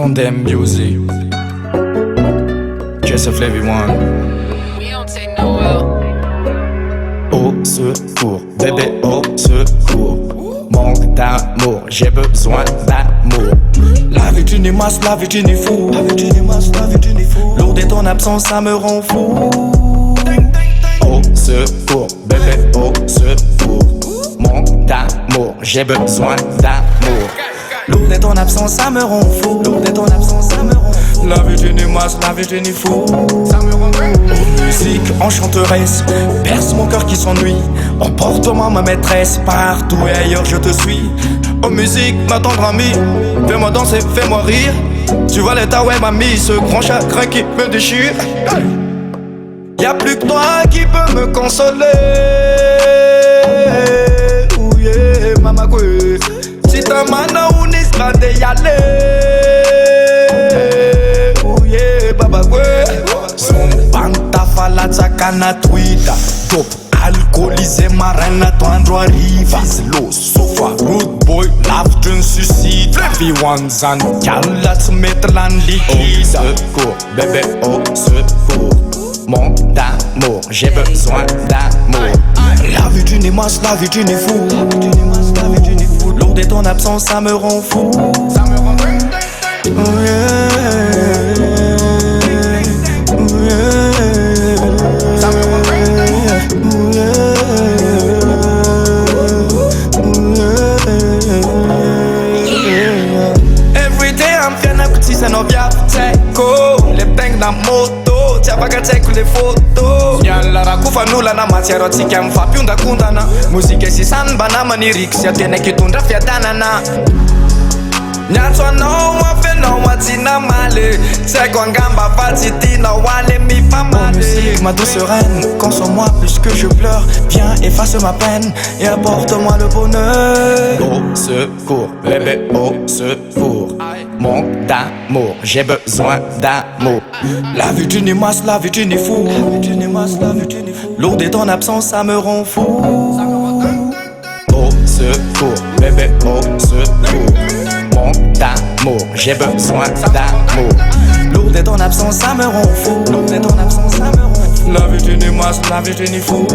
Tandem Music, Joseph Levy One. We don't take no L. Au secours, bébé au secours. Manque d'amour, j'ai besoin d'amour. La vie d'une masse, la vie d'une fou. La vie d'une masse, la vie d'une fou. Lourd de ton absence, ça me rend fou. Au secours, bébé au secours. Manque d'amour, j'ai besoin d'amour. Lourd de ton absence, ça me rend fou. Lourd de ton absence, ça me rend fou. La vie d'une masse, la vie d'une fou. Ça me rend fou. Musique enchanteresse, berce mon cœur qui s'ennuie. Emporte-moi ma maîtresse, partout et ailleurs je te suis. Oh musique, ma tendre amie, fais-moi danser, fais-moi rire. Tu vois l'état où elle m'a mis, ce grand chagrin qui me déchire. Y'a plus que toi qui peux me consoler. Oh yeah, mama kwe. Si ta mana ou nisra de yale. Oh yeah, baba kwe. Son banta fala tsakana Twitter. Top alcoolisé marina ton endroit rive. Low sofa, rude boy, lave d'un suicide. Everyone's on cala se mettre l'an liquide. Au secours, bébé au secours. Manque d'amour, j'ai besoin d'amour. La vie d'une masse, la vie d'une fou. Lourd de ton absence, ça me rend fou. Oh yeah. Oh yeah. Ça me rend fou. Every day I'm feeling up, si c'est no viap, teko. Les bangs na moto, tia baga teko les photos. Yalla rakufa nula na matiero tsika mifampiondra kondana. Muzika sisany mba namanirik sy atena kitondra fiadanana. Nyatso anao mafenao matsina male. Tseko angamba fa tsy tinao ale mifamale. Musique, ma douce reine, console-moi plus que je pleure. Viens, efface ma peine et apporte-moi le bonheur. Au secours, bébé, au secours. Manque d'amour, j'ai besoin d'amour. La vie d'une masse, la vie d'une fou. Lourd de ton absence, ça me rend fou. Au secours, bébé, au secours. Manque d'amour, j'ai besoin d'amour. Lourd de ton absence, ça me rend fou. Lourd de ton absence, ça me rend fou. La vie d'une masse, la vie d'une fou.